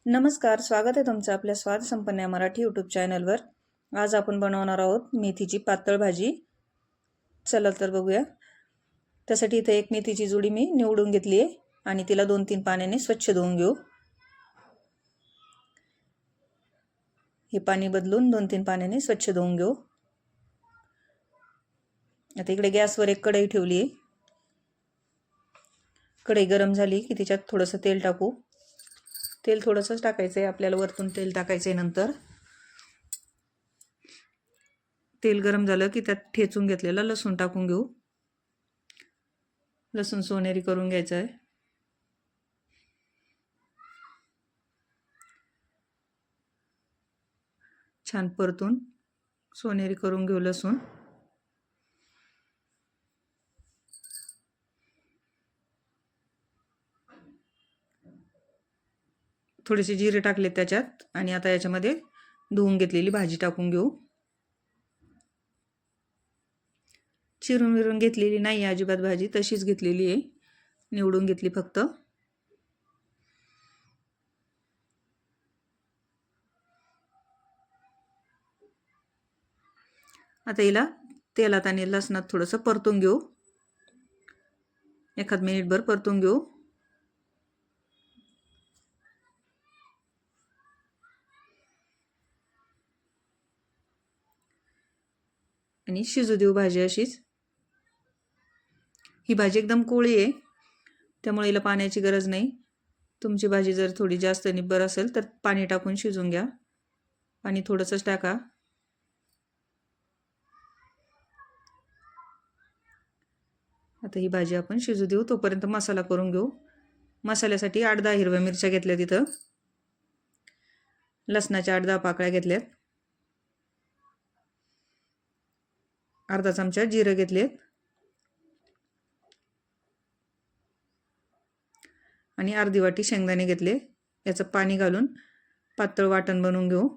नमस्कार, स्वागत आहे तुमचं आपल्या स्वाद संपन्न मराठी यूट्यूब चॅनलवर। आज आपण बनवणार आहोत मेथीची पातळ भाजी। चला तर बघूया। त्यासाठी इथे एक मेथीची जुडी मी निवडून घेतली आहे आणि तिला 2-3 पाण्याने स्वच्छ धुवून घेऊ। हे पाणी बदलून 2-3 पाण्याने स्वच्छ धुवून घेऊ। आता इकडे गॅसवर एक कढई ठेवली आहे। कढई गरम झाली की त्याच्यात थोडंसं तेल टाकू। तेल थोडंसंच टाकायचं आहे आपल्याला, वरतून तेल टाकायचं आहे नंतर। तेल गरम झालं की त्यात ठेचून घेतलेला लसूण टाकून घेऊ। लसूण सोनेरी करून घ्यायचं आहे। छान परतून सोनेरी करून घेऊ लसूण। थोडेसे जिरे टाकले त्याच्यात आणि आता याच्यामध्ये धुवून घेतलेली भाजी टाकून घेऊ। चिरून विरून घेतलेली नाही अजिबात भाजी, तशीच घेतलेली आहे, निवडून घेतली फक्त। आता हिला तेलात आणि लसणात थोडंसं परतून घेऊ। 1 मिनिटभर परतून घेऊ। आणि शिजू देऊ भाजी अशीच। ही भाजी एकदम कोवळी आहे, त्यामुळे हिला पाण्याची गरज नाही। तुमची भाजी जर थोडी जास्त निब्बर असेल तर पाणी टाकून शिजून घ्या। पाणी थोडंसंच टाका। आता ही भाजी आपण शिजू देऊ, तोपर्यंत मसाला करून घेऊ। मसाल्यासाठी 8-10 हिरव्या मिरच्या घेतल्या, तिथं लसणाच्या 8-10 पाकळ्या घेतल्यात, अर्धा चमचा जिरे घेतलेत आणि अर्धी वाटी शेंगदाणे घेतले। याचं पाणी घालून पातळ वाटण बनवून घेऊ।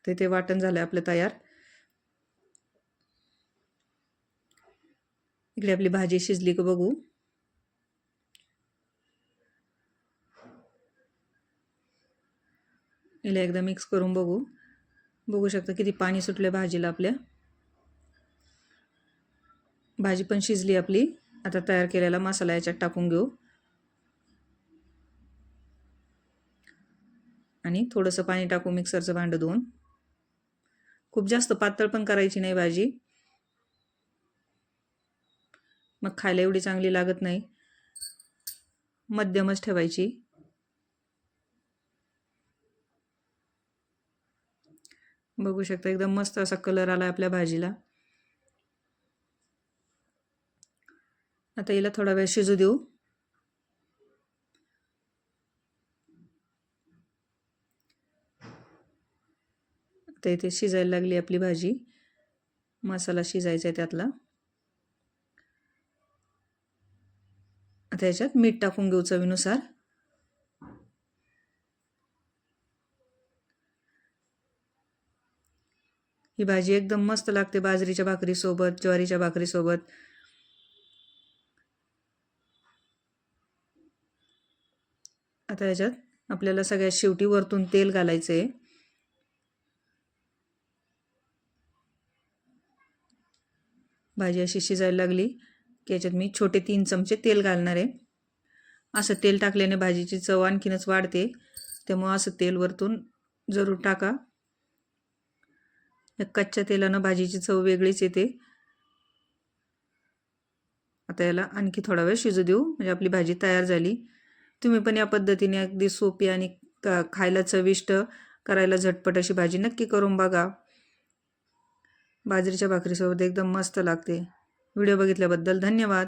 ते वाटण झालं आपलं तयार। इकडे आपली भाजी शिजली का बघू। हिला एकदा मिक्स करून बघू शकता किती पाणी सुटले भाजीला आपल्या। भाजी पण शिजली आपली। आता तयार केलेला मसाला याच्यात टाकून घेऊ आणि थोडंसं पाणी टाकू मिक्सरचं भांडं धुवून। खूप जास्त पातळ पण करायची नाही भाजी, मग खायला एवढी चांगली लागत नाही। मध्यमच ठेवायची। बघू शकता एकदम मस्त असा कलर आला आपल्या भाजीला। आता हिला थोडा वेळ शिजू देऊ। आता इथे शिजायला लागली आपली भाजी। मसाला शिजायचा आहे त्यातला। आता याच्यात मीठ टाकून घेऊ चवीनुसार। ही भाजी एकदम मस्त लागते बाजरीच्या भाकरीसोबत, ज्वारीच्या भाकरीसोबत। आता याच्यात आपल्याला सगळ्यात शेवटी वरतून तेल घालायचं आहे। भाजी अशी शिजायला लागली की याच्यात मी छोटे 3 चमचे तेल घालणार आहे। असं तेल टाकल्याने भाजीची चव आणखीनच वाढते, त्यामुळे असं तेल वरतून जरूर टाका। या कच्च्या तेलानं भाजीची चव वेगळीच येते। आता याला आणखी थोडा वेळ शिजू देऊ, म्हणजे आपली भाजी तयार झाली। तुम्ही पण या पद्धतीने अगदी सोपी आणि खायला चविष्ट, करायला झटपट अशी भाजी नक्की करून बघा। बाजरीच्या भाकरीसोबत एकदम मस्त लागते। व्हिडिओ बघितल्याबद्दल धन्यवाद।